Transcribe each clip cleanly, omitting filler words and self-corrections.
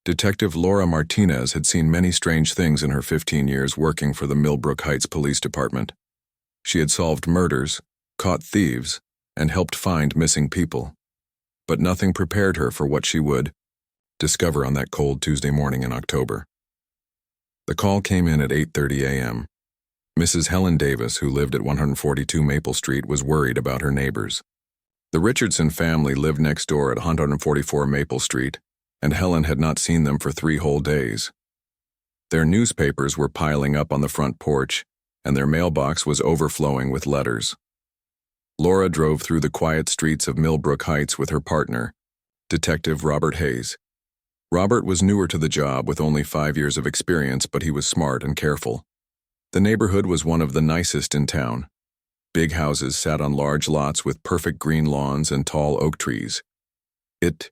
Detective Laura Martinez had seen many strange things in her 15 years working for the Millbrook Heights Police Department. She had solved murders, caught thieves, and helped find missing people. But nothing prepared her for what she would discover on that cold Tuesday morning in October. The call came in at 8:30 a.m. Mrs. Helen Davis, who lived at 142 Maple Street, was worried about her neighbors. The Richardson family lived next door at 144 Maple Street, and Helen had not seen them for 3 whole days. Their newspapers were piling up on the front porch, and their mailbox was overflowing with letters. Laura drove through the quiet streets of Millbrook Heights with her partner, Detective Robert Hayes. Robert was newer to the job with only 5 years of experience, but he was smart and careful. The neighborhood was one of the nicest in town. Big houses sat on large lots with perfect green lawns and tall oak trees. It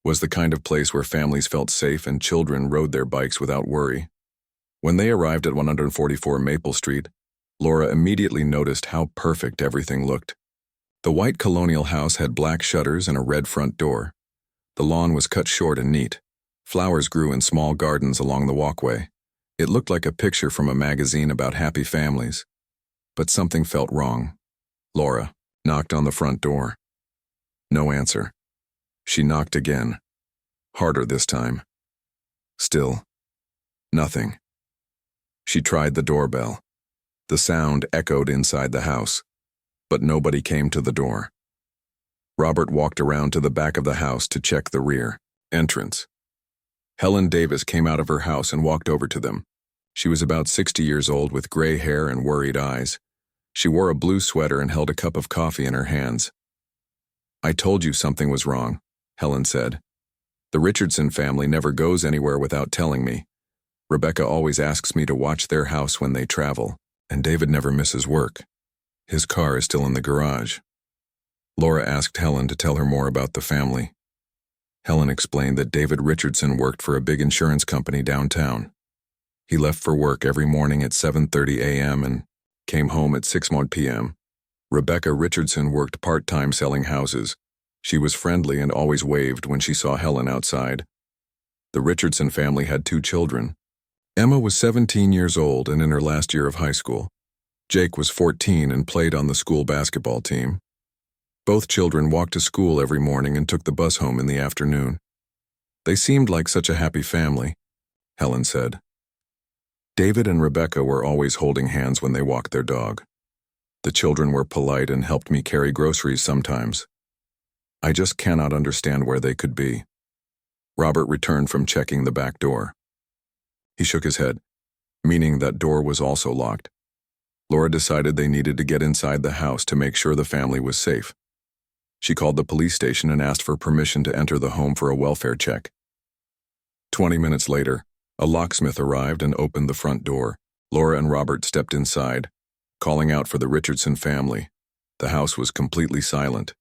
was the kind of place where families felt safe and children rode their bikes without worry. When they arrived at 144 Maple Street, Laura immediately noticed how perfect everything looked. The white colonial house had black shutters and a red front door. The lawn was cut short and neat. Flowers grew in small gardens along the walkway. It looked like a picture from a magazine about happy families. But something felt wrong. Laura knocked on the front door. No answer. She knocked again, harder this time. Still, nothing. She tried the doorbell. The sound echoed inside the house, but nobody came to the door. Robert walked around to the back of the house to check the rear entrance. Helen Davis came out of her house and walked over to them. She was about 60 years old with gray hair and worried eyes. She wore a blue sweater and held a cup of coffee in her hands. "I told you something was wrong," Helen said. "The Richardson family never goes anywhere without telling me. Rebecca always asks me to watch their house when they travel, and David never misses work. His car is still in the garage." Laura asked Helen to tell her more about the family. Helen explained that David Richardson worked for a big insurance company downtown. He left for work every morning at 7:30 a.m. and came home at 6 p.m. Rebecca Richardson worked part-time selling houses. She was friendly and always waved when she saw Helen outside. The Richardson family had 2 children. Emma was 17 years old and in her last year of high school. Jake was 14 and played on the school basketball team. Both children walked to school every morning and took the bus home in the afternoon. They seemed like such a happy family, Helen said. David and Rebecca were always holding hands when they walked their dog. The children were polite and helped me carry groceries sometimes. I just cannot understand where they could be. Robert returned from checking the back door. He shook his head, meaning that door was also locked. Laura decided they needed to get inside the house to make sure the family was safe. She called the police station and asked for permission to enter the home for a welfare check. 20 minutes later, a locksmith arrived and opened the front door. Laura and Robert stepped inside, calling out for the Richardson family. The house was completely silent.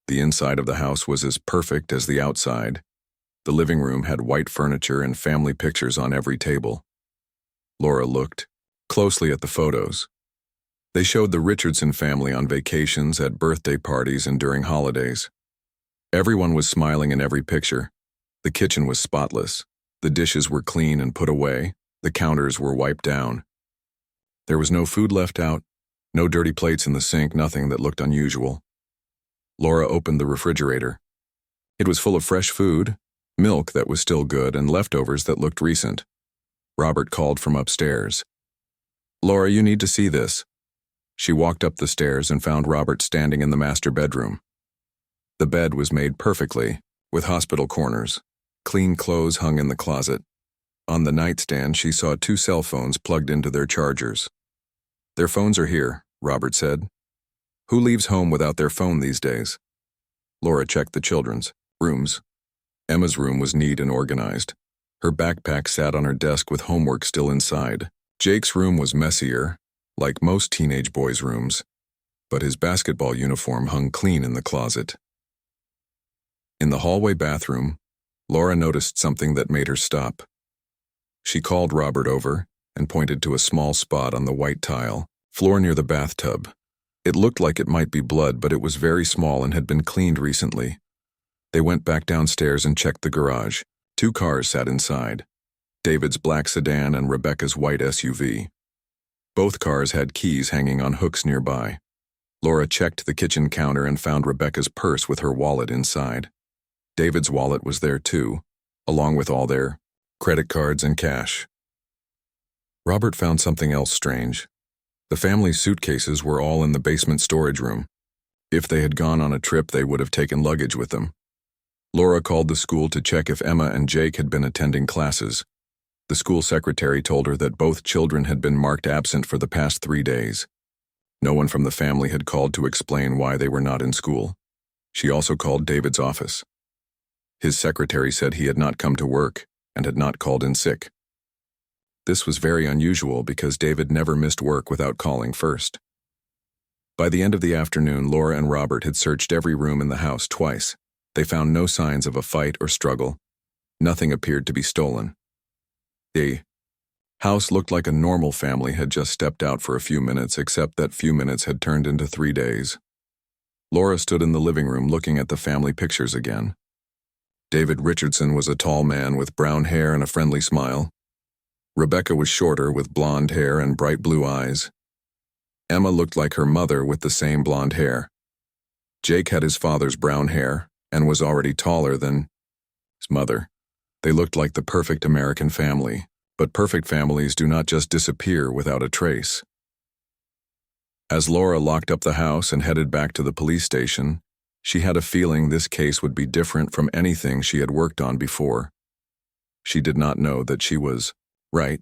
The inside of the house was as perfect as the outside. The living room had white furniture and family pictures on every table. Laura looked closely at the photos. They showed the Richardson family on vacations, at birthday parties, and during holidays. Everyone was smiling in every picture. The kitchen was spotless. The dishes were clean and put away. The counters were wiped down. There was no food left out, no dirty plates in the sink, nothing that looked unusual. Laura opened the refrigerator. It was full of fresh food, milk that was still good, and leftovers that looked recent. Robert called from upstairs. "Laura, you need to see this." She walked up the stairs and found Robert standing in the master bedroom. The bed was made perfectly, with hospital corners. Clean clothes hung in the closet. On the nightstand, she saw 2 cell phones plugged into their chargers. "Their phones are here," Robert said. "Who leaves home without their phone these days?" Laura checked the children's rooms. Emma's room was neat and organized. Her backpack sat on her desk with homework still inside. Jake's room was messier, like most teenage boys' rooms, but his basketball uniform hung clean in the closet. In the hallway bathroom, Laura noticed something that made her stop. She called Robert over and pointed to a small spot on the white tile floor near the bathtub. It looked like it might be blood, but it was very small and had been cleaned recently. They went back downstairs and checked the garage. Two cars sat inside, David's black sedan and Rebecca's white SUV. Both cars had keys hanging on hooks nearby. Laura checked the kitchen counter and found Rebecca's purse with her wallet inside. David's wallet was there too, along with all their credit cards and cash. Robert found something else strange. The family's suitcases were all in the basement storage room. If they had gone on a trip, they would have taken luggage with them. Laura called the school to check if Emma and Jake had been attending classes. The school secretary told her that both children had been marked absent for the past 3 days. No one from the family had called to explain why they were not in school. She also called David's office. His secretary said he had not come to work and had not called in sick. This was very unusual because David never missed work without calling first. By the end of the afternoon, Laura and Robert had searched every room in the house twice. They found no signs of a fight or struggle. Nothing appeared to be stolen. The house looked like a normal family had just stepped out for a few minutes, except that few minutes had turned into 3 days. Laura stood in the living room looking at the family pictures again. David Richardson was a tall man with brown hair and a friendly smile. Rebecca was shorter with blonde hair and bright blue eyes. Emma looked like her mother with the same blonde hair. Jake had his father's brown hair and was already taller than his mother. They looked like the perfect American family, but perfect families do not just disappear without a trace. As Laura locked up the house and headed back to the police station, she had a feeling this case would be different from anything she had worked on before. She did not know that she was right,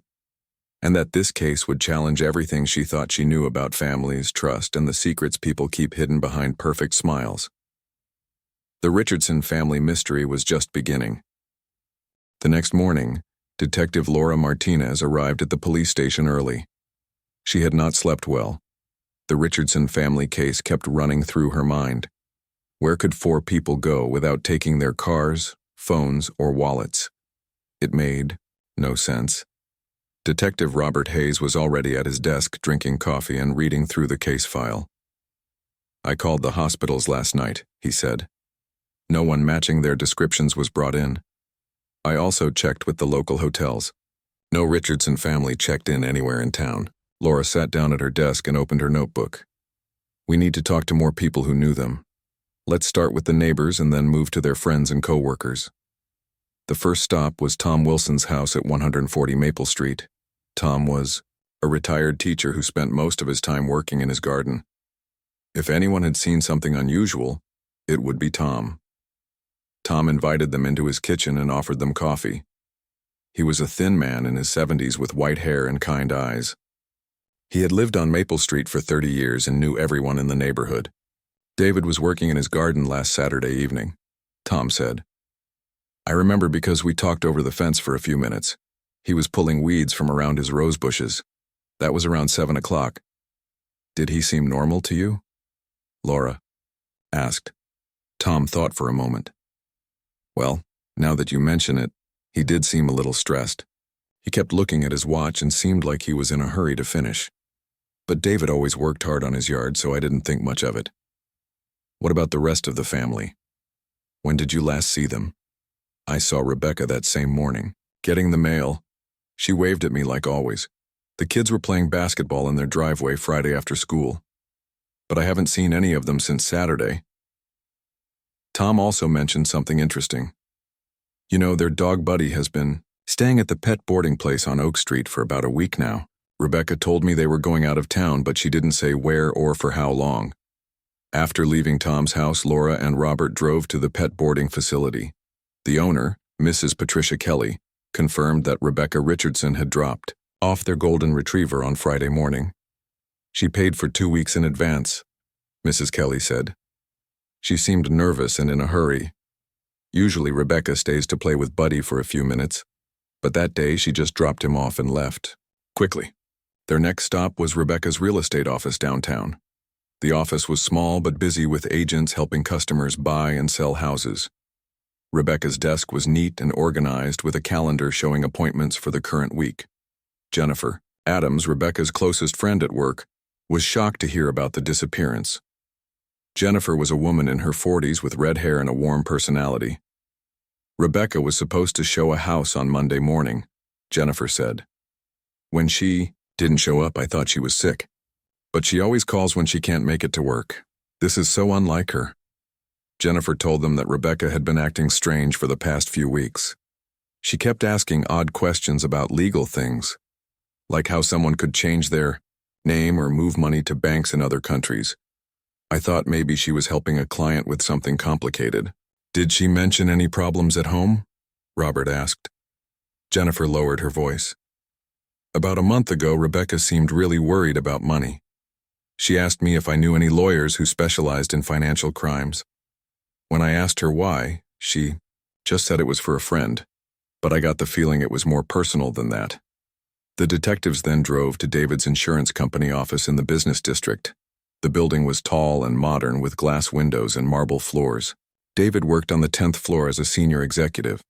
and that this case would challenge everything she thought she knew about families, trust, and the secrets people keep hidden behind perfect smiles. The Richardson family mystery was just beginning. The next morning, Detective Laura Martinez arrived at the police station early. She had not slept well. The Richardson family case kept running through her mind. Where could 4 people go without taking their cars, phones, or wallets? It made no sense. Detective Robert Hayes was already at his desk drinking coffee and reading through the case file. "I called the hospitals last night," he said. "No one matching their descriptions was brought in. I also checked with the local hotels. No Richardson family checked in anywhere in town." Laura sat down at her desk and opened her notebook. "We need to talk to more people who knew them. Let's start with the neighbors and then move to their friends and co-workers." The first stop was Tom Wilson's house at 140 Maple Street. Tom was a retired teacher who spent most of his time working in his garden. If anyone had seen something unusual, it would be Tom. Tom invited them into his kitchen and offered them coffee. He was a thin man in his 70s with white hair and kind eyes. He had lived on Maple Street for 30 years and knew everyone in the neighborhood. "David was working in his garden last Saturday evening," Tom said. "I remember because we talked over the fence for a few minutes. He was pulling weeds from around his rose bushes. That was around 7 o'clock. Did he seem normal to you?" Laura asked. Tom thought for a moment. "Well, now that you mention it, he did seem a little stressed. He kept looking at his watch and seemed like he was in a hurry to finish. But David always worked hard on his yard, so I didn't think much of it." "What about the rest of the family? When did you last see them?" "I saw Rebecca that same morning, getting the mail. She waved at me like always. The kids were playing basketball in their driveway Friday after school. But I haven't seen any of them since Saturday." Tom also mentioned something interesting. "You know, their dog Buddy has been staying at the pet boarding place on Oak Street for about a week now. Rebecca told me they were going out of town, but she didn't say where or for how long." After leaving Tom's house, Laura and Robert drove to the pet boarding facility. The owner, Mrs. Patricia Kelly, confirmed that Rebecca Richardson had dropped off their golden retriever on Friday morning. "She paid for 2 weeks in advance," Mrs. Kelly said. "She seemed nervous and in a hurry. Usually Rebecca stays to play with Buddy for a few minutes, but that day she just dropped him off and left quickly." Their next stop was Rebecca's real estate office downtown. The office was small but busy with agents helping customers buy and sell houses. Rebecca's desk was neat and organized with a calendar showing appointments for the current week. Jennifer Adams, Rebecca's closest friend at work, was shocked to hear about the disappearance. Jennifer was a woman in her 40s with red hair and a warm personality. Rebecca was supposed to show a house on Monday morning, Jennifer said. When she didn't show up, I thought she was sick. But she always calls when she can't make it to work. This is so unlike her. Jennifer told them that Rebecca had been acting strange for the past few weeks. She kept asking odd questions about legal things, like how someone could change their name or move money to banks in other countries. I thought maybe she was helping a client with something complicated. Did she mention any problems at home? Robert asked. Jennifer lowered her voice. About a month ago, Rebecca seemed really worried about money. She asked me if I knew any lawyers who specialized in financial crimes. When I asked her why, she just said it was for a friend, but I got the feeling it was more personal than that. The detectives then drove to David's insurance company office in the business district. The building was tall and modern with glass windows and marble floors. David worked on the 10th floor as a senior executive.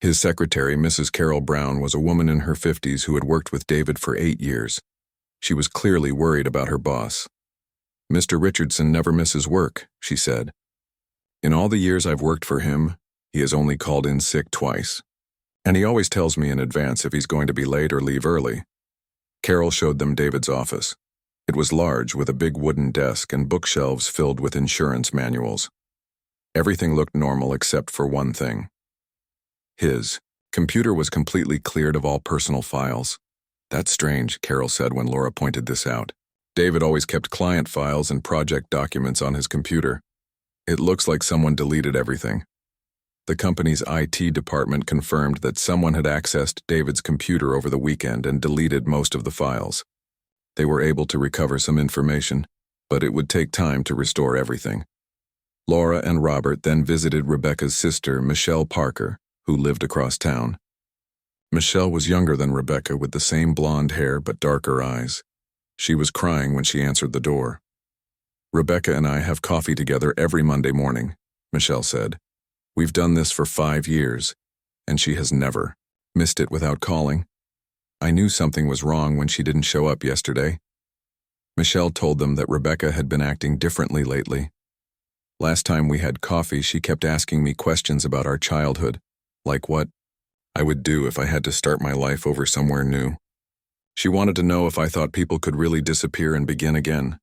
His secretary, Mrs. Carol Brown, was a woman in her 50s who had worked with David for 8 years. She was clearly worried about her boss. "Mr. Richardson never misses work," she said. "In all the years I've worked for him, he has only called in sick twice. And he always tells me in advance if he's going to be late or leave early." Carol showed them David's office. It was large, with a big wooden desk and bookshelves filled with insurance manuals. Everything looked normal except for one thing. His computer was completely cleared of all personal files. "That's strange," Carol said when Laura pointed this out. "David always kept client files and project documents on his computer. It looks like someone deleted everything." The company's IT department confirmed that someone had accessed David's computer over the weekend and deleted most of the files. They were able to recover some information, but it would take time to restore everything. Laura and Robert then visited Rebecca's sister, Michelle Parker, who lived across town. Michelle was younger than Rebecca, with the same blonde hair but darker eyes. She was crying when she answered the door. "Rebecca and I have coffee together every Monday morning," Michelle said. "We've done this for 5 years, and she has never missed it without calling. I knew something was wrong when she didn't show up yesterday." Michelle told them that Rebecca had been acting differently lately. "Last time we had coffee, she kept asking me questions about our childhood, like what I would do if I had to start my life over somewhere new. She wanted to know if I thought people could really disappear and begin again."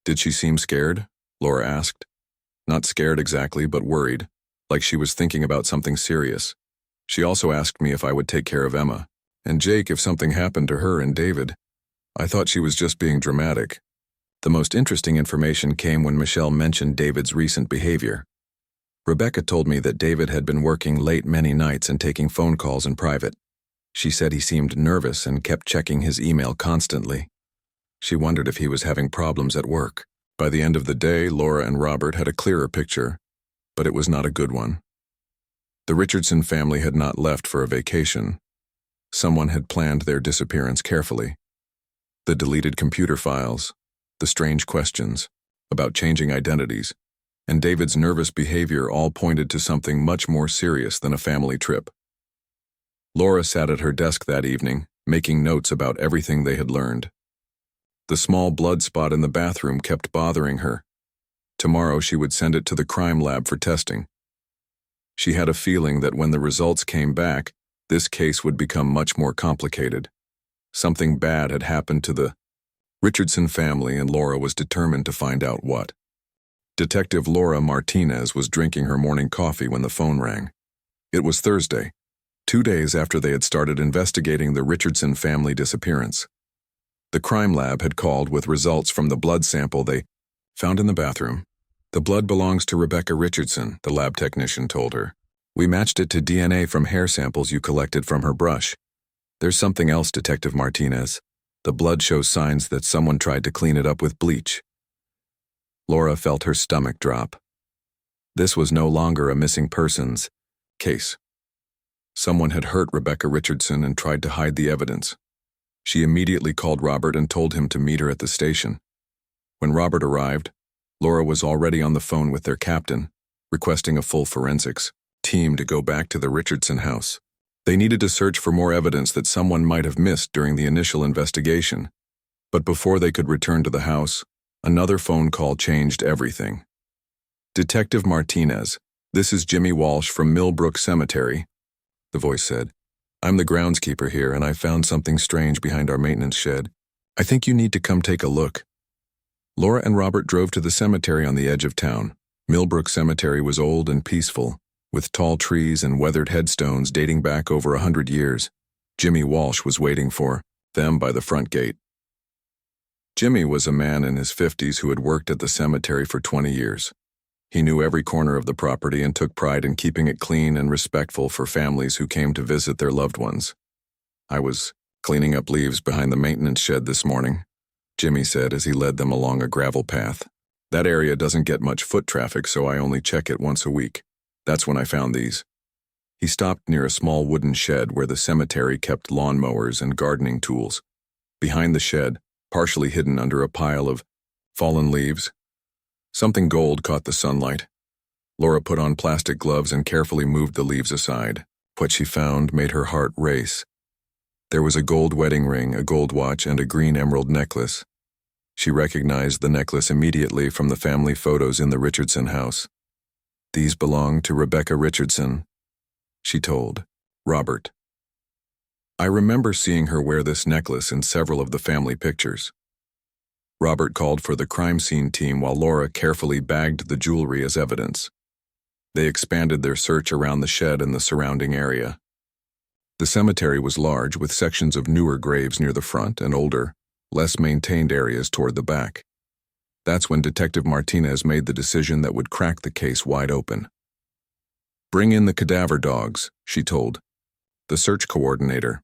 "Did she seem scared?" Laura asked. "Not scared exactly, but worried, like she was thinking about something serious. She also asked me if I would take care of Emma and Jake if something happened to her and David. I thought she was just being dramatic." The most interesting information came when Michelle mentioned David's recent behavior. "Rebecca told me that David had been working late many nights and taking phone calls in private. She said he seemed nervous and kept checking his email constantly. She wondered if he was having problems at work." By the end of the day, Laura and Robert had a clearer picture, but it was not a good one. The Richardson family had not left for a vacation. Someone had planned their disappearance carefully. The deleted computer files, the strange questions about changing identities, and David's nervous behavior all pointed to something much more serious than a family trip. Laura sat at her desk that evening, making notes about everything they had learned. The small blood spot in the bathroom kept bothering her. Tomorrow she would send it to the crime lab for testing. She had a feeling that when the results came back, this case would become much more complicated. Something bad had happened to the Richardson family, and Laura was determined to find out what. Detective Laura Martinez was drinking her morning coffee when the phone rang. It was Thursday, 2 days after they had started investigating the Richardson family disappearance. The crime lab had called with results from the blood sample they found in the bathroom. "The blood belongs to Rebecca Richardson," the lab technician told her. "We matched it to DNA from hair samples you collected from her brush. There's something else, Detective Martinez. The blood shows signs that someone tried to clean it up with bleach." Laura felt her stomach drop. This was no longer a missing persons case. Someone had hurt Rebecca Richardson and tried to hide the evidence. She immediately called Robert and told him to meet her at the station. When Robert arrived, Laura was already on the phone with their captain, requesting a full forensics team to go back to the Richardson house. They needed to search for more evidence that someone might have missed during the initial investigation. But before they could return to the house, another phone call changed everything. "Detective Martinez, "This is Jimmy Walsh from Millbrook Cemetery," the voice said. "I'm the groundskeeper here, and I found something strange behind our maintenance shed. I think you need to come take a look." Laura and Robert drove to the cemetery on the edge of town. Millbrook Cemetery was old and peaceful, with tall trees and weathered headstones dating back over 100 years. Jimmy Walsh was waiting for them by the front gate. Jimmy was a man in his 50s who had worked at the cemetery for 20 years. He knew every corner of the property and took pride in keeping it clean and respectful for families who came to visit their loved ones. "I was cleaning up leaves behind the maintenance shed this morning," Jimmy said as he led them along a gravel path. "That area doesn't get much foot traffic, so I only check it once a week. That's when I found these." He stopped near a small wooden shed where the cemetery kept lawnmowers and gardening tools. Behind the shed, partially hidden under a pile of fallen leaves, something gold caught the sunlight. Laura put on plastic gloves and carefully moved the leaves aside. What she found made her heart race. There was a gold wedding ring, a gold watch, and a green emerald necklace. She recognized the necklace immediately from the family photos in the Richardson house. "These belong to Rebecca Richardson," she told Robert. "I remember seeing her wear this necklace in several of the family pictures." Robert called for the crime scene team while Laura carefully bagged the jewelry as evidence. They expanded their search around the shed and the surrounding area. The cemetery was large, with sections of newer graves near the front and older, less maintained areas toward the back. That's when Detective Martinez made the decision that would crack the case wide open. "Bring in the cadaver dogs," she told the search coordinator.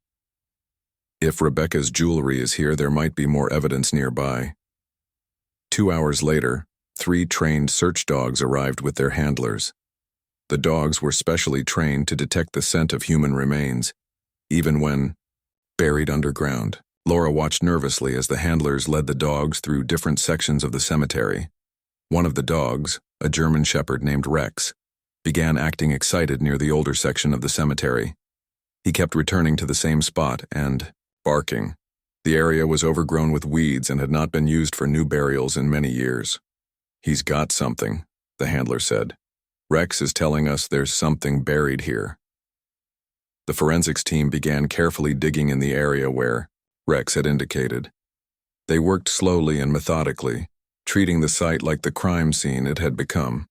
"If Rebecca's jewelry is here, there might be more evidence nearby." 2 hours later, 3 trained search dogs arrived with their handlers. The dogs were specially trained to detect the scent of human remains, even when buried underground. Laura watched nervously as the handlers led the dogs through different sections of the cemetery. One of the dogs, a German shepherd named Rex, began acting excited near the older section of the cemetery. He kept returning to the same spot and barking. The area was overgrown with weeds and had not been used for new burials in many years. "He's got something," the handler said. "Rex is telling us there's something buried here." The forensics team began carefully digging in the area where Rex had indicated. They worked slowly and methodically, treating the site like the crime scene it had become.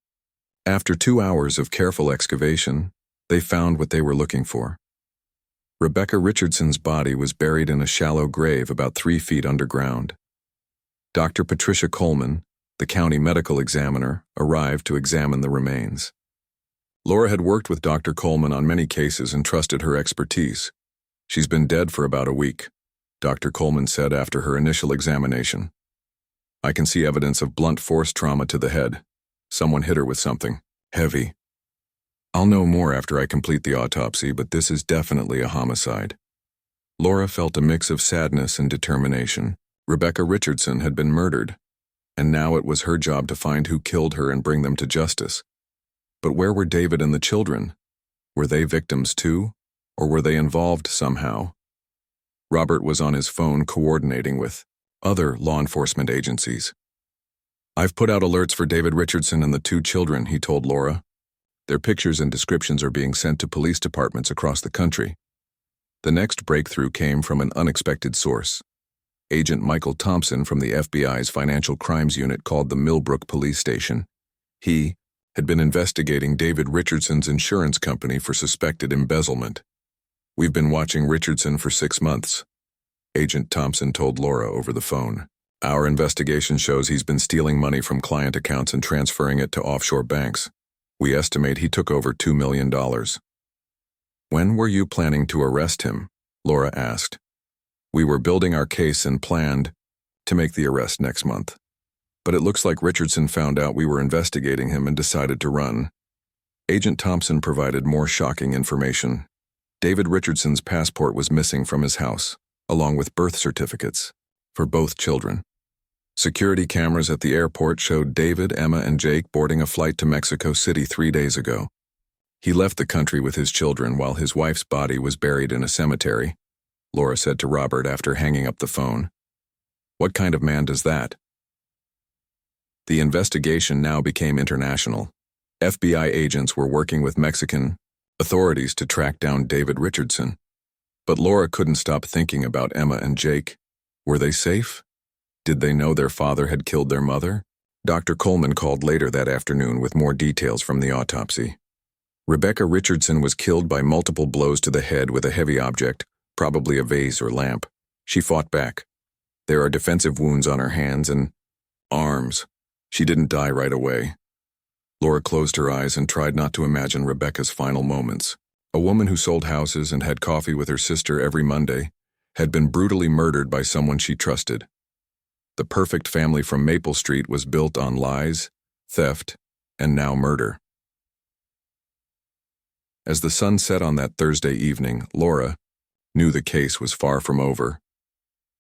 After 2 hours of careful excavation, they found what they were looking for. Rebecca Richardson's body was buried in a shallow grave about 3 feet underground. Dr. Patricia Coleman, the county medical examiner, arrived to examine the remains. Laura had worked with Dr. Coleman on many cases and trusted her expertise. "She's been dead for about a week," Dr. Coleman said after her initial examination. "I can see evidence of blunt force trauma to the head. Someone hit her with something heavy. I'll know more after I complete the autopsy, but this is definitely a homicide." Laura felt a mix of sadness and determination. Rebecca Richardson had been murdered, and now it was her job to find who killed her and bring them to justice. But where were David and the children? Were they victims too, or were they involved somehow? Robert was on his phone coordinating with other law enforcement agencies. "I've put out alerts for David Richardson and the 2 children," he told Laura. "Their pictures and descriptions are being sent to police departments across the country." The next breakthrough came from an unexpected source. Agent Michael Thompson from the FBI's Financial Crimes Unit called the Millbrook Police Station. He had been investigating David Richardson's insurance company for suspected embezzlement. "We've been watching Richardson for 6 months," Agent Thompson told Laura over the phone. "Our investigation shows he's been stealing money from client accounts and transferring it to offshore banks. We estimate he took over $2 million. "When were you planning to arrest him?" Laura asked. "We were building our case and planned to make the arrest next month. But it looks like Richardson found out we were investigating him and decided to run." Agent Thompson provided more shocking information. David Richardson's passport was missing from his house, along with birth certificates for both children. Security cameras at the airport showed David, Emma, and Jake boarding a flight to Mexico City 3 days ago. He left the country with his children while his wife's body was buried in a cemetery, Laura said to Robert after hanging up the phone. "What kind of man does that?" The investigation now became international. FBI agents were working with Mexican authorities to track down David Richardson. But Laura couldn't stop thinking about Emma and Jake. Were they safe? Did they know their father had killed their mother? Dr. Coleman called later that afternoon with more details from the autopsy. Rebecca Richardson was killed by multiple blows to the head with a heavy object, probably a vase or lamp. She fought back. There are defensive wounds on her hands and arms. She didn't die right away. Laura closed her eyes and tried not to imagine Rebecca's final moments. A woman who sold houses and had coffee with her sister every Monday had been brutally murdered by someone she trusted. The perfect family from Maple Street was built on lies, theft, and now murder. As the sun set on that Thursday evening, Laura knew the case was far from over.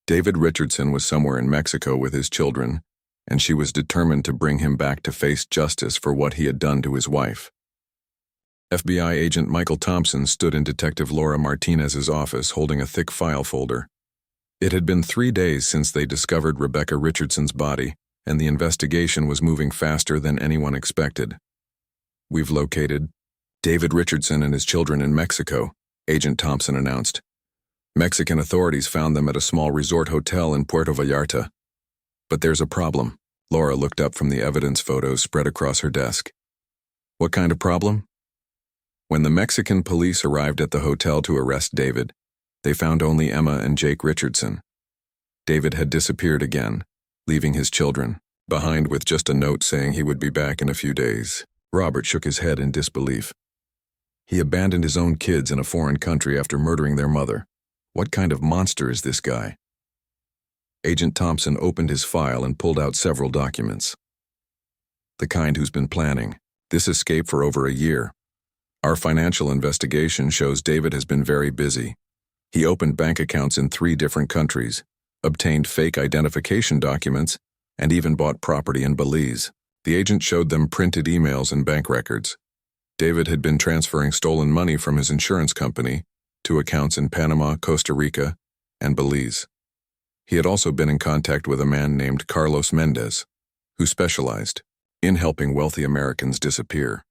David Richardson was somewhere in Mexico with his children, and she was determined to bring him back to face justice for what he had done to his wife. FBI agent Michael Thompson stood in Detective Laura Martinez's office holding a thick file folder. It had been 3 days since they discovered Rebecca Richardson's body, and the investigation was moving faster than anyone expected. "We've located David Richardson and his children in Mexico," Agent Thompson announced. "Mexican authorities found them at a small resort hotel in Puerto Vallarta. But there's a problem." Laura looked up from the evidence photos spread across her desk. "What kind of problem?" When the Mexican police arrived at the hotel to arrest David, they found only Emma and Jake Richardson. David had disappeared again, leaving his children behind with just a note saying he would be back in a few days. Robert shook his head in disbelief. He abandoned his own kids in a foreign country after murdering their mother. What kind of monster is this guy? Agent Thompson opened his file and pulled out several documents. "The kind who's been planning this escape for over a year. Our financial investigation shows David has been very busy. He opened bank accounts in 3 different countries, obtained fake identification documents, and even bought property in Belize." The agent showed them printed emails and bank records. David had been transferring stolen money from his insurance company to accounts in Panama, Costa Rica, and Belize. He had also been in contact with a man named Carlos Mendez, who specialized in helping wealthy Americans disappear.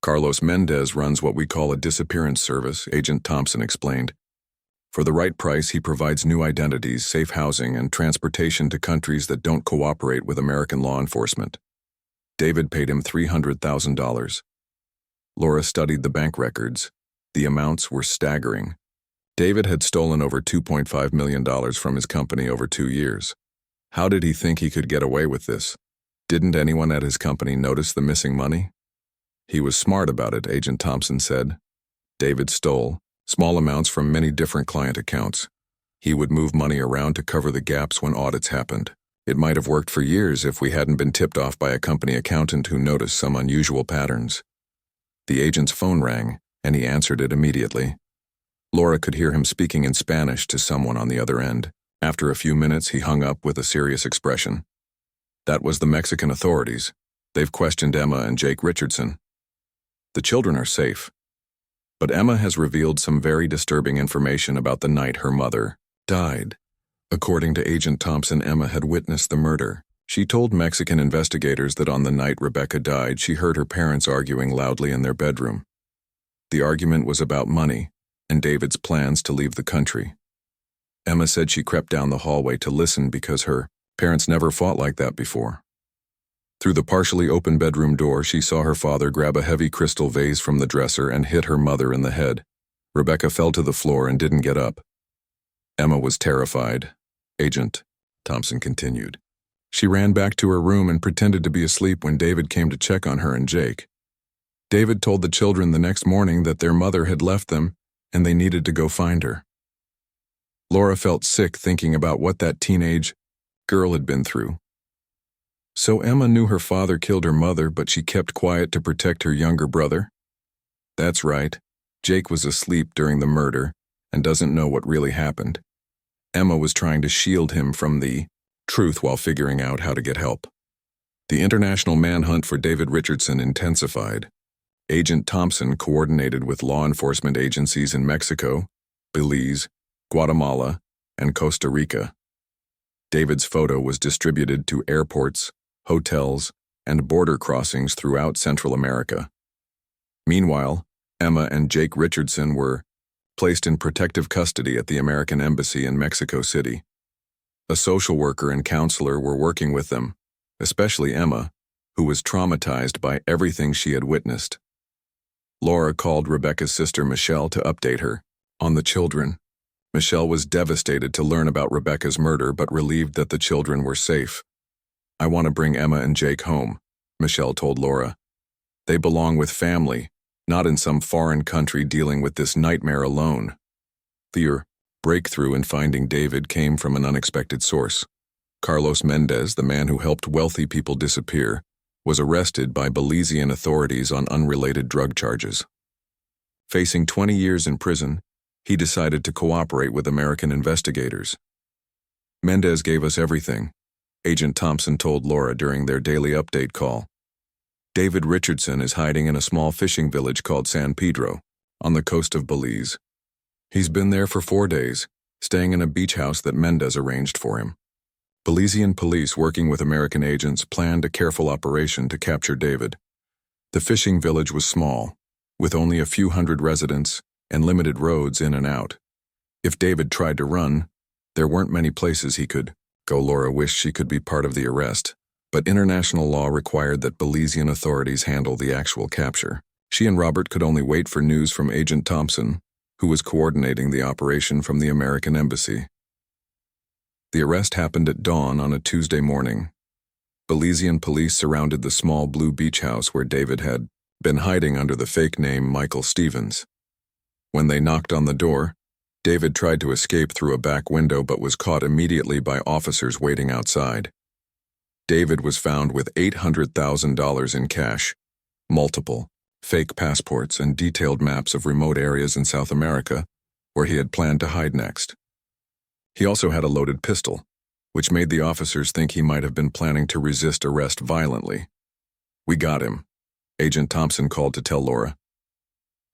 "Carlos Mendez runs what we call a disappearance service," Agent Thompson explained. "For the right price, he provides new identities, safe housing, and transportation to countries that don't cooperate with American law enforcement. David paid him $300,000. Laura studied the bank records. The amounts were staggering. David had stolen over $2.5 million from his company over 2 years. How did he think he could get away with this? Didn't anyone at his company notice the missing money? He was smart about it, Agent Thompson said. David stole small amounts from many different client accounts. He would move money around to cover the gaps when audits happened. It might have worked for years if we hadn't been tipped off by a company accountant who noticed some unusual patterns." The agent's phone rang, and he answered it immediately. Laura could hear him speaking in Spanish to someone on the other end. After a few minutes, he hung up with a serious expression. "That was the Mexican authorities. They've questioned Emma and Jake Richardson. The children are safe. But Emma has revealed some very disturbing information about the night her mother died. According to Agent Thompson, Emma had witnessed the murder. She told Mexican investigators that on the night Rebecca died, she heard her parents arguing loudly in their bedroom. The argument was about money and David's plans to leave the country. Emma said she crept down the hallway to listen because her parents never fought like that before. Through the partially open bedroom door, she saw her father grab a heavy crystal vase from the dresser and hit her mother in the head. Rebecca fell to the floor and didn't get up. Emma was terrified. Agent Thompson continued. She ran back to her room and pretended to be asleep when David came to check on her and Jake. David told the children the next morning that their mother had left them and they needed to go find her. Laura felt sick thinking about what that teenage girl had been through. So Emma knew her father killed her mother, but she kept quiet to protect her younger brother? That's right. Jake was asleep during the murder and doesn't know what really happened. Emma was trying to shield him from the truth while figuring out how to get help. The international manhunt for David Richardson intensified. Agent Thompson coordinated with law enforcement agencies in Mexico, Belize, Guatemala, and Costa Rica. David's photo was distributed to airports, hotels, and border crossings throughout Central America. Meanwhile, Emma and Jake Richardson were placed in protective custody at the American Embassy in Mexico City. A social worker and counselor were working with them, especially Emma, who was traumatized by everything she had witnessed. Laura called Rebecca's sister Michelle to update her on the children. Michelle was devastated to learn about Rebecca's murder but relieved that the children were safe. "I want to bring Emma and Jake home," Michelle told Laura. "They belong with family, not in some foreign country dealing with this nightmare alone." The breakthrough in finding David came from an unexpected source. Carlos Mendez, the man who helped wealthy people disappear, was arrested by Belizean authorities on unrelated drug charges. Facing 20 years in prison, he decided to cooperate with American investigators. "Mendez gave us everything," Agent Thompson told Laura during their daily update call. "David Richardson is hiding in a small fishing village called San Pedro, on the coast of Belize. He's been there for 4 days, staying in a beach house that Mendez arranged for him." Belizean police working with American agents planned a careful operation to capture David. The fishing village was small, with only a few hundred residents and limited roads in and out. If David tried to run, there weren't many places he could go. Laura wished she could be part of the arrest, but international law required that Belizean authorities handle the actual capture. She and Robert could only wait for news from Agent Thompson, who was coordinating the operation from the American Embassy. The arrest happened at dawn on a Tuesday morning. Belizean police surrounded the small blue beach house where David had been hiding under the fake name Michael Stevens. When they knocked on the door, David tried to escape through a back window but was caught immediately by officers waiting outside. David was found with $800,000 in cash, multiple fake passports, and detailed maps of remote areas in South America where he had planned to hide next. He also had a loaded pistol, which made the officers think he might have been planning to resist arrest violently. "We got him," Agent Thompson called to tell Laura.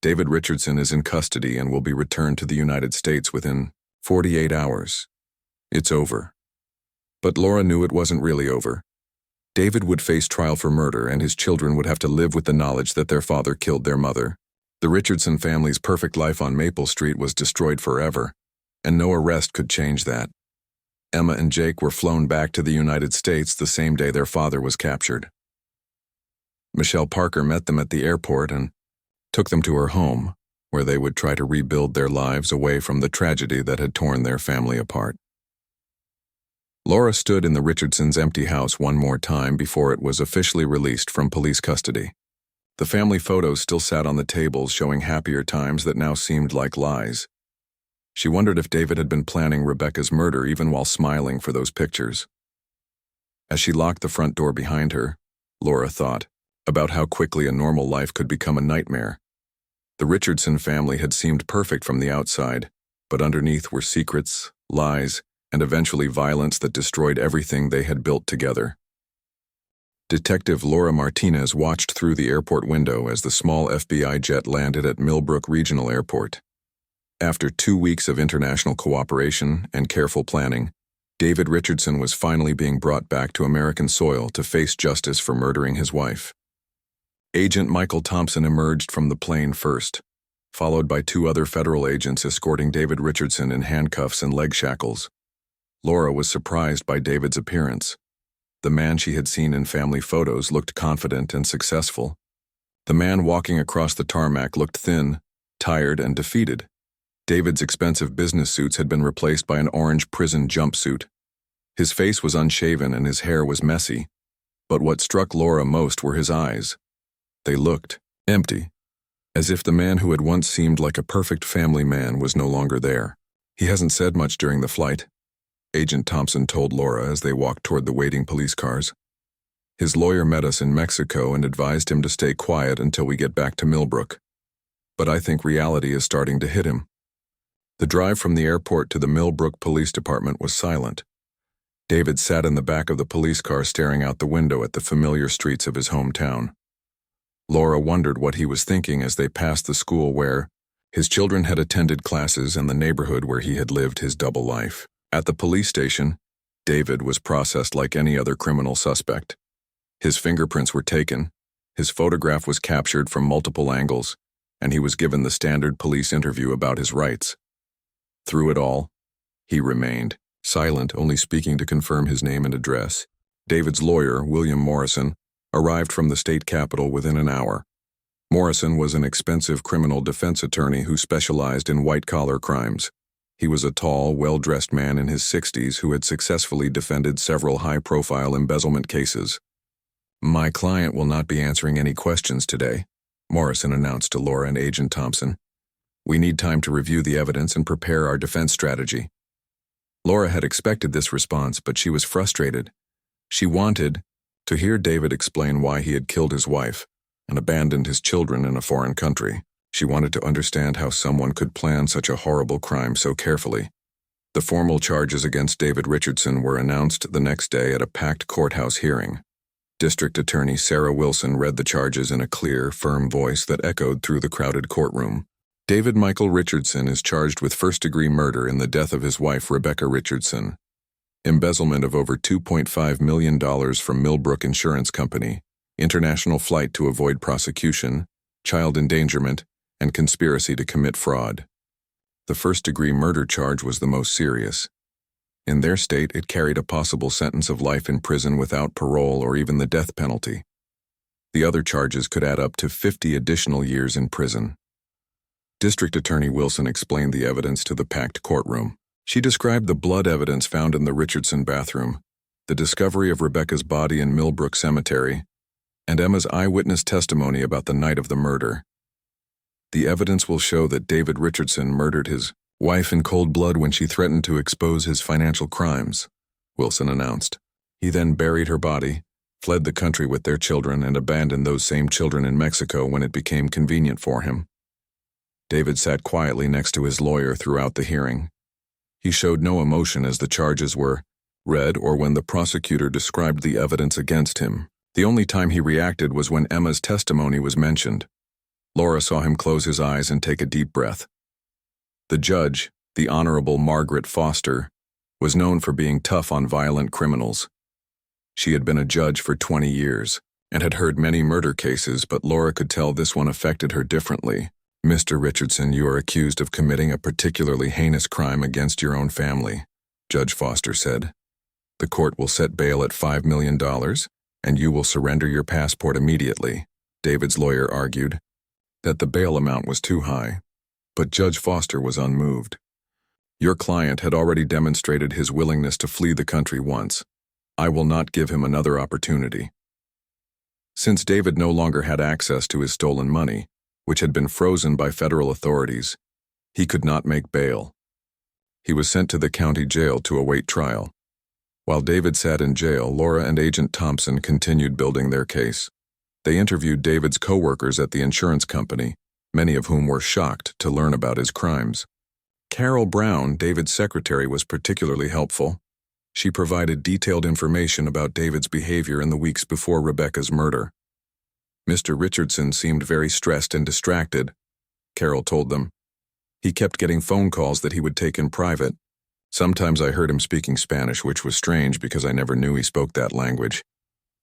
"David Richardson is in custody and will be returned to the United States within 48 hours. It's over." But Laura knew it wasn't really over. David would face trial for murder, and his children would have to live with the knowledge that their father killed their mother. The Richardson family's perfect life on Maple Street was destroyed forever, and no arrest could change that. Emma and Jake were flown back to the United States the same day their father was captured. Michelle Parker met them at the airport and took them to her home, where they would try to rebuild their lives away from the tragedy that had torn their family apart. Laura stood in the Richardsons' empty house one more time before it was officially released from police custody. The family photos still sat on the tables, showing happier times that now seemed like lies. She wondered if David had been planning Rebecca's murder even while smiling for those pictures. As she locked the front door behind her, Laura thought about how quickly a normal life could become a nightmare. The Richardson family had seemed perfect from the outside, but underneath were secrets, lies, and eventually violence that destroyed everything they had built together. Detective Laura Martinez watched through the airport window as the small FBI jet landed at Millbrook Regional Airport. After 2 weeks of international cooperation and careful planning, David Richardson was finally being brought back to American soil to face justice for murdering his wife. Agent Michael Thompson emerged from the plane first, followed by 2 other federal agents escorting David Richardson in handcuffs and leg shackles. Laura was surprised by David's appearance. The man she had seen in family photos looked confident and successful. The man walking across the tarmac looked thin, tired, and defeated. David's expensive business suits had been replaced by an orange prison jumpsuit. His face was unshaven and his hair was messy, but what struck Laura most were his eyes. They looked empty, as if the man who had once seemed like a perfect family man was no longer there. "He hasn't said much during the flight," Agent Thompson told Laura as they walked toward the waiting police cars. "His lawyer met us in Mexico and advised him to stay quiet until we get back to Millbrook. But I think reality is starting to hit him." The drive from the airport to the Millbrook Police Department was silent. David sat in the back of the police car staring out the window at the familiar streets of his hometown. Laura wondered what he was thinking as they passed the school where his children had attended classes and the neighborhood where he had lived his double life. At the police station, David was processed like any other criminal suspect. His fingerprints were taken, his photograph was captured from multiple angles, and he was given the standard police interview about his rights. Through it all, he remained silent, only speaking to confirm his name and address. David's lawyer, William Morrison, arrived from the state capitol within an hour. Morrison was an expensive criminal defense attorney who specialized in white-collar crimes. He was a tall, well-dressed man in his 60s who had successfully defended several high-profile embezzlement cases. "My client will not be answering any questions today," Morrison announced to Laura and Agent Thompson. "We need time to review the evidence and prepare our defense strategy." Laura had expected this response, but she was frustrated. She wanted to hear David explain why he had killed his wife and abandoned his children in a foreign country. She wanted to understand how someone could plan such a horrible crime so carefully. The formal charges against David Richardson were announced the next day at a packed courthouse hearing. District Attorney Sarah Wilson read the charges in a clear, firm voice that echoed through the crowded courtroom. David Michael Richardson is charged with first-degree murder in the death of his wife Rebecca Richardson, embezzlement of over $2.5 million from Millbrook Insurance Company, international flight to avoid prosecution, child endangerment, and conspiracy to commit fraud. The first-degree murder charge was the most serious. In their state, it carried a possible sentence of life in prison without parole or even the death penalty. The other charges could add up to 50 additional years in prison. District Attorney Wilson explained the evidence to the packed courtroom. She described the blood evidence found in the Richardson bathroom, the discovery of Rebecca's body in Millbrook Cemetery, and Emma's eyewitness testimony about the night of the murder. "The evidence will show that David Richardson murdered his wife in cold blood when she threatened to expose his financial crimes," Wilson announced. "He then buried her body, fled the country with their children, and abandoned those same children in Mexico when it became convenient for him." David sat quietly next to his lawyer throughout the hearing. He showed no emotion as the charges were read or when the prosecutor described the evidence against him. The only time he reacted was when Emma's testimony was mentioned. Laura saw him close his eyes and take a deep breath. The judge, the Honorable Margaret Foster, was known for being tough on violent criminals. She had been a judge for 20 years and had heard many murder cases, but Laura could tell this one affected her differently. "Mr. Richardson, you are accused of committing a particularly heinous crime against your own family," Judge Foster said. "The court will set bail at $5 million, and you will surrender your passport immediately." David's lawyer argued that the bail amount was too high, but Judge Foster was unmoved. "Your client had already demonstrated his willingness to flee the country once. I will not give him another opportunity." Since David no longer had access to his stolen money, which had been frozen by federal authorities, he could not make bail. He was sent to the county jail to await trial. While David sat in jail, Laura and Agent Thompson continued building their case. They interviewed David's co-workers at the insurance company, many of whom were shocked to learn about his crimes. Carol Brown, David's secretary, was particularly helpful. She provided detailed information about David's behavior in the weeks before Rebecca's murder. "Mr. Richardson seemed very stressed and distracted," Carol told them. "He kept getting phone calls that he would take in private. Sometimes I heard him speaking Spanish, which was strange because I never knew he spoke that language."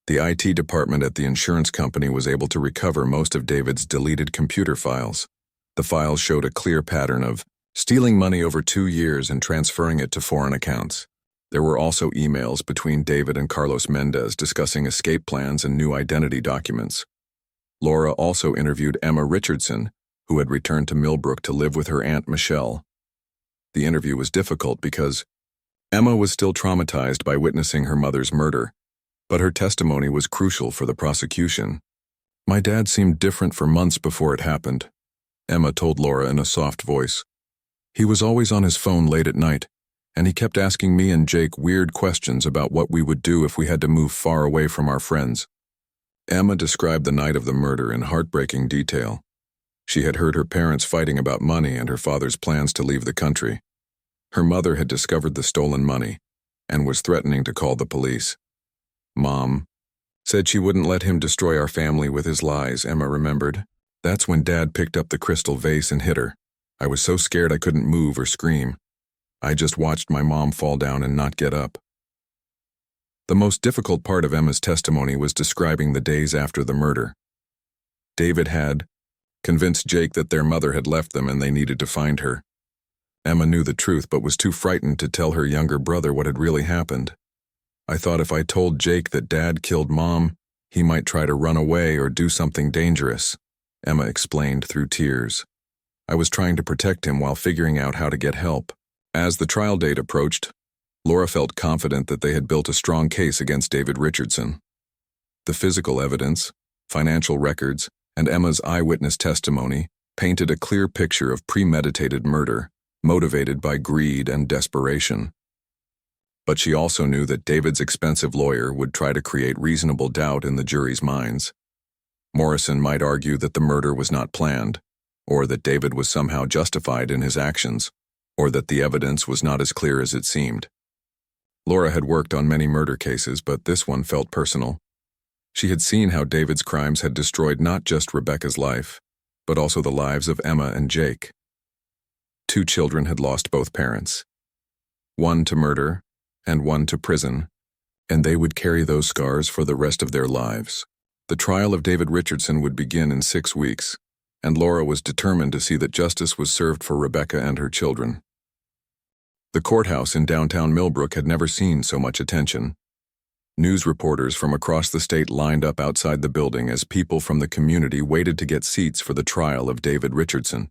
The IT department at the insurance company was able to recover most of David's deleted computer files. The files showed a clear pattern of stealing money over 2 years and transferring it to foreign accounts. There were also emails between David and Carlos Mendez discussing escape plans and new identity documents. Laura also interviewed Emma Richardson, who had returned to Millbrook to live with her Aunt Michelle. The interview was difficult because Emma was still traumatized by witnessing her mother's murder, but her testimony was crucial for the prosecution. "My dad seemed different for months before it happened," Emma told Laura in a soft voice. "He was always on his phone late at night, and he kept asking me and Jake weird questions about what we would do if we had to move far away from our friends." Emma described the night of the murder in heartbreaking detail. She had heard her parents fighting about money and her father's plans to leave the country. Her mother had discovered the stolen money and was threatening to call the police. "Mom said she wouldn't let him destroy our family with his lies," Emma remembered. "That's when Dad picked up the crystal vase and hit her. I was so scared I couldn't move or scream. I just watched my mom fall down and not get up." The most difficult part of Emma's testimony was describing the days after the murder. David had convinced Jake that their mother had left them and they needed to find her. Emma knew the truth but was too frightened to tell her younger brother what had really happened. "I thought if I told Jake that Dad killed Mom, he might try to run away or do something dangerous," Emma explained through tears. "I was trying to protect him while figuring out how to get help." As the trial date approached, Laura felt confident that they had built a strong case against David Richardson. The physical evidence, financial records, and Emma's eyewitness testimony painted a clear picture of premeditated murder, motivated by greed and desperation. But she also knew that David's expensive lawyer would try to create reasonable doubt in the jury's minds. Morrison might argue that the murder was not planned, or that David was somehow justified in his actions, or that the evidence was not as clear as it seemed. Laura had worked on many murder cases, but this one felt personal. She had seen how David's crimes had destroyed not just Rebecca's life, but also the lives of Emma and Jake. 2 children had lost both parents, one to murder and one to prison, and they would carry those scars for the rest of their lives. The trial of David Richardson would begin in 6 weeks, and Laura was determined to see that justice was served for Rebecca and her children. The courthouse in downtown Millbrook had never seen so much attention. News reporters from across the state lined up outside the building as people from the community waited to get seats for the trial of David Richardson.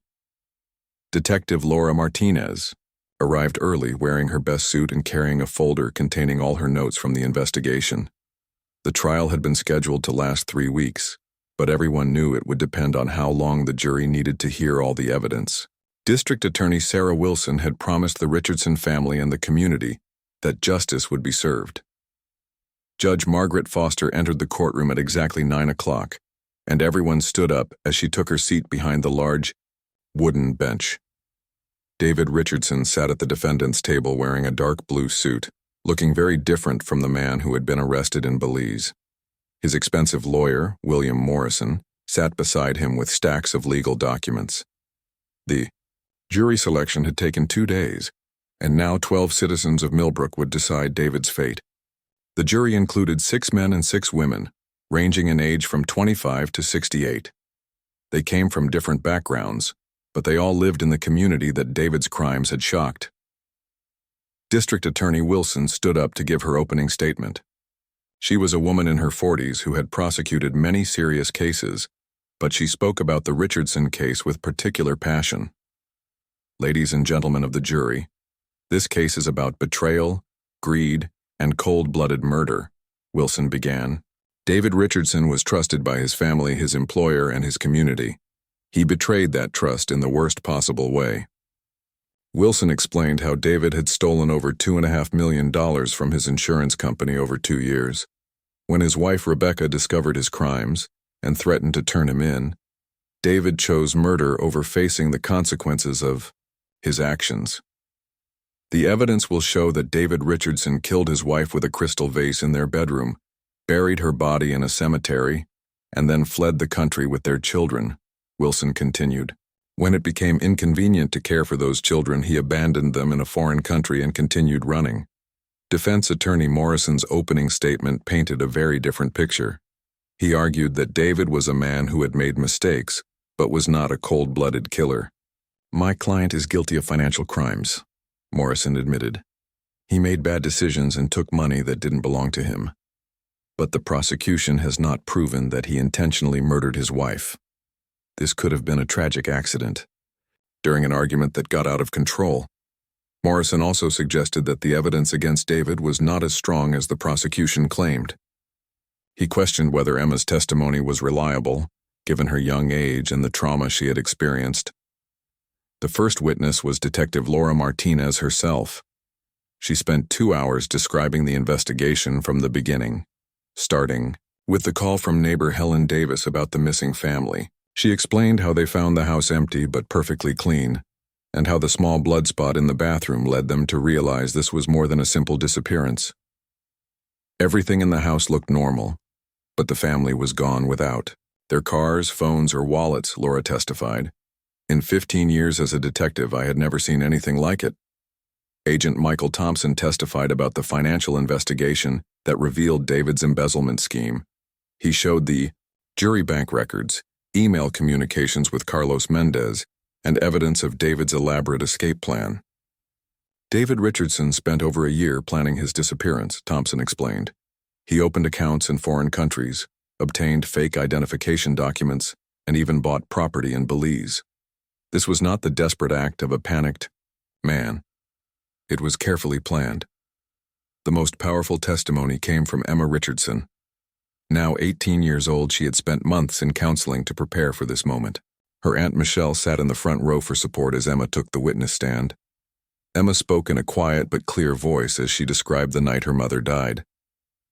Detective Laura Martinez arrived early, wearing her best suit and carrying a folder containing all her notes from the investigation. The trial had been scheduled to last 3 weeks, but everyone knew it would depend on how long the jury needed to hear all the evidence. District Attorney Sarah Wilson had promised the Richardson family and the community that justice would be served. Judge Margaret Foster entered the courtroom at exactly 9 o'clock, and everyone stood up as she took her seat behind the large, wooden bench. David Richardson sat at the defendant's table wearing a dark blue suit, looking very different from the man who had been arrested in Belize. His expensive lawyer, William Morrison, sat beside him with stacks of legal documents. The jury selection had taken 2 days, and now 12 citizens of Millbrook would decide David's fate. The jury included 6 men and 6 women, ranging in age from 25 to 68. They came from different backgrounds, but they all lived in the community that David's crimes had shocked. District Attorney Wilson stood up to give her opening statement. She was a woman in her 40s who had prosecuted many serious cases, but she spoke about the Richardson case with particular passion. "Ladies and gentlemen of the jury, this case is about betrayal, greed, and cold-blooded murder," Wilson began. "David Richardson was trusted by his family, his employer, and his community. He betrayed that trust in the worst possible way." Wilson explained how David had stolen over $2.5 million from his insurance company over 2 years. When his wife Rebecca discovered his crimes and threatened to turn him in, David chose murder over facing the consequences of his actions. "The evidence will show that David Richardson killed his wife with a crystal vase in their bedroom, buried her body in a cemetery, and then fled the country with their children," Wilson continued. "When it became inconvenient to care for those children, he abandoned them in a foreign country and continued running." Defense attorney Morrison's opening statement painted a very different picture. He argued that David was a man who had made mistakes, but was not a cold-blooded killer. "My client is guilty of financial crimes," Morrison admitted. "He made bad decisions and took money that didn't belong to him. But the prosecution has not proven that he intentionally murdered his wife. This could have been a tragic accident." During an argument that got out of control, Morrison also suggested that the evidence against David was not as strong as the prosecution claimed. He questioned whether Emma's testimony was reliable, given her young age and the trauma she had experienced. The first witness was Detective Laura Martinez herself. She spent 2 hours describing the investigation from the beginning, starting with the call from neighbor Helen Davis about the missing family. She explained how they found the house empty but perfectly clean, and how the small blood spot in the bathroom led them to realize this was more than a simple disappearance. Everything in the house looked normal, but the family was gone without their cars, phones, or wallets, Laura testified. "In 15 years as a detective, I had never seen anything like it." Agent Michael Thompson testified about the financial investigation that revealed David's embezzlement scheme. He showed the jury bank records, email communications with Carlos Mendez, and evidence of David's elaborate escape plan. David Richardson spent over a year planning his disappearance, Thompson explained. He opened accounts in foreign countries, obtained fake identification documents, and even bought property in Belize. This was not the desperate act of a panicked man. It was carefully planned. The most powerful testimony came from Emma Richardson. Now 18 years old, she had spent months in counseling to prepare for this moment. Her Aunt Michelle sat in the front row for support as Emma took the witness stand. Emma spoke in a quiet but clear voice as she described the night her mother died.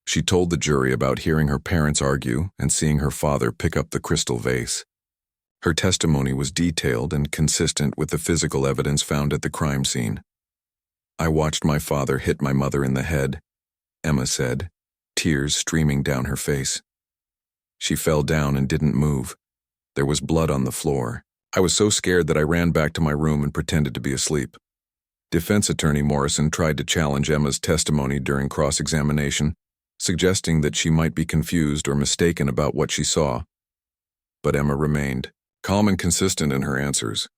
She told the jury about hearing her parents argue and seeing her father pick up the crystal vase. Her testimony was detailed and consistent with the physical evidence found at the crime scene. "I watched my father hit my mother in the head," Emma said, tears streaming down her face. "She fell down and didn't move. There was blood on the floor. I was so scared that I ran back to my room and pretended to be asleep." Defense attorney Morrison tried to challenge Emma's testimony during cross-examination, suggesting that she might be confused or mistaken about what she saw. But Emma remained calm and consistent in her answers.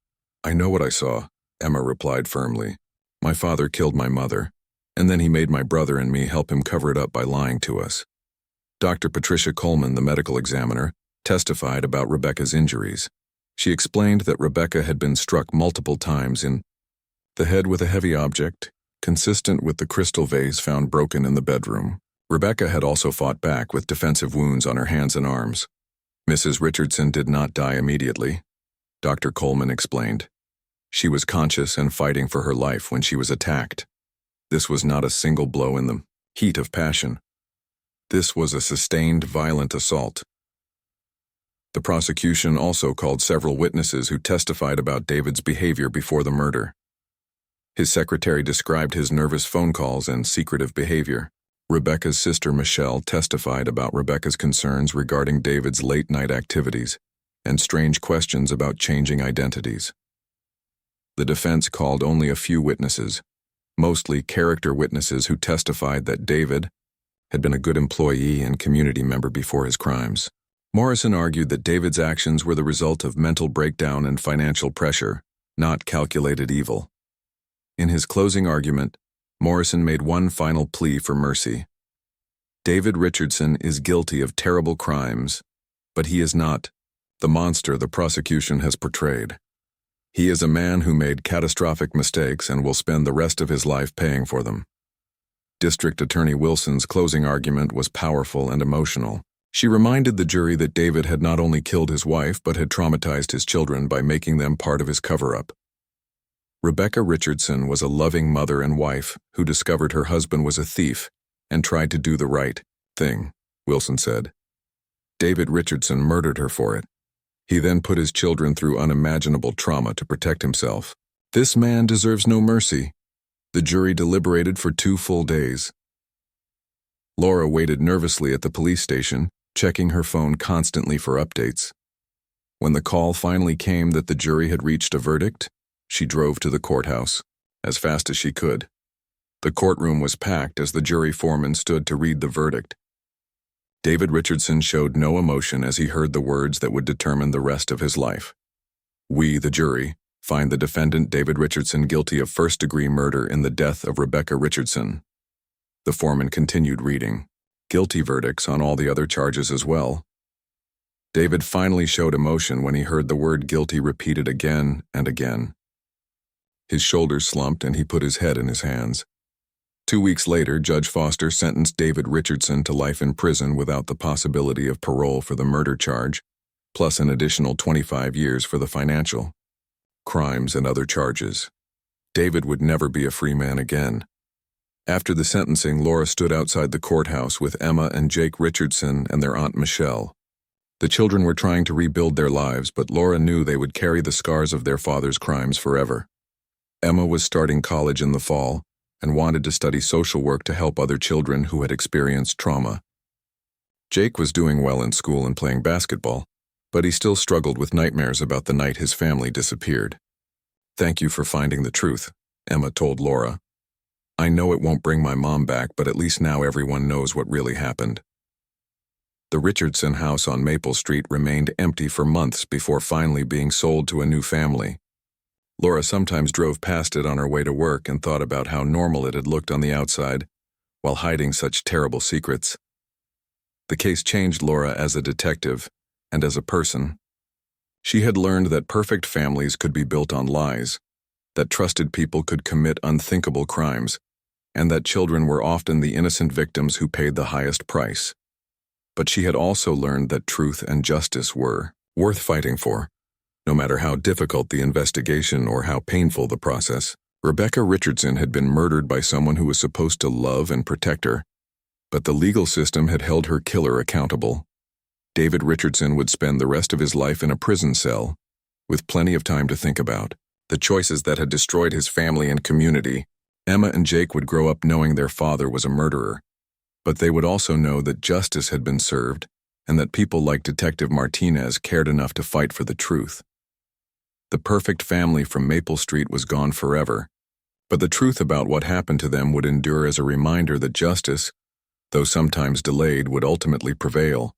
"I know what I saw," Emma replied firmly. "My father killed my mother, and then he made my brother and me help him cover it up by lying to us." Dr. Patricia Coleman, the medical examiner, testified about Rebecca's injuries. She explained that Rebecca had been struck multiple times in the head with a heavy object, consistent with the crystal vase found broken in the bedroom. Rebecca had also fought back with defensive wounds on her hands and arms. Mrs. Richardson did not die immediately, Dr. Coleman explained. She was conscious and fighting for her life when she was attacked. This was not a single blow in the heat of passion. This was a sustained, violent assault. The prosecution also called several witnesses who testified about David's behavior before the murder. His secretary described his nervous phone calls and secretive behavior. Rebecca's sister Michelle testified about Rebecca's concerns regarding David's late-night activities and strange questions about changing identities. The defense called only a few witnesses, mostly character witnesses who testified that David had been a good employee and community member before his crimes. Morrison argued that David's actions were the result of mental breakdown and financial pressure, not calculated evil. In his closing argument, Morrison made one final plea for mercy. David Richardson is guilty of terrible crimes, but he is not the monster the prosecution has portrayed. He is a man who made catastrophic mistakes and will spend the rest of his life paying for them. District Attorney Wilson's closing argument was powerful and emotional. She reminded the jury that David had not only killed his wife but had traumatized his children by making them part of his cover-up. Rebecca Richardson was a loving mother and wife who discovered her husband was a thief and tried to do the right thing, Wilson said. David Richardson murdered her for it. He then put his children through unimaginable trauma to protect himself. This man deserves no mercy. The jury deliberated for 2 full days. Laura waited nervously at the police station, checking her phone constantly for updates. When the call finally came that the jury had reached a verdict, she drove to the courthouse as fast as she could. The courtroom was packed as the jury foreman stood to read the verdict. David Richardson showed no emotion as he heard the words that would determine the rest of his life. "We, the jury, find the defendant David Richardson guilty of first-degree murder in the death of Rebecca Richardson." The foreman continued reading. Guilty verdicts on all the other charges as well. David finally showed emotion when he heard the word guilty repeated again and again. His shoulders slumped and he put his head in his hands. 2 weeks later, Judge Foster sentenced David Richardson to life in prison without the possibility of parole for the murder charge, plus an additional 25 years for the financial crimes and other charges. David would never be a free man again. After the sentencing, Laura stood outside the courthouse with Emma and Jake Richardson and their Aunt Michelle. The children were trying to rebuild their lives, but Laura knew they would carry the scars of their father's crimes forever. Emma was starting college in the fall and wanted to study social work to help other children who had experienced trauma. Jake was doing well in school and playing basketball, but he still struggled with nightmares about the night his family disappeared. "Thank you for finding the truth," Emma told Laura. I know it won't bring my mom back, but at least now everyone knows what really happened. The Richardson house on Maple Street remained empty for months before finally being sold to a new family. Laura sometimes drove past it on her way to work and thought about how normal it had looked on the outside, while hiding such terrible secrets. The case changed Laura as a detective and as a person. She had learned that perfect families could be built on lies, that trusted people could commit unthinkable crimes, and that children were often the innocent victims who paid the highest price. But she had also learned that truth and justice were worth fighting for, no matter how difficult the investigation or how painful the process. Rebecca Richardson had been murdered by someone who was supposed to love and protect her, but the legal system had held her killer accountable. David Richardson would spend the rest of his life in a prison cell, with plenty of time to think about the choices that had destroyed his family and community. Emma and Jake would grow up knowing their father was a murderer, but they would also know that justice had been served and that people like Detective Martinez cared enough to fight for the truth. The perfect family from Maple Street was gone forever, but the truth about what happened to them would endure as a reminder that justice, though sometimes delayed, would ultimately prevail.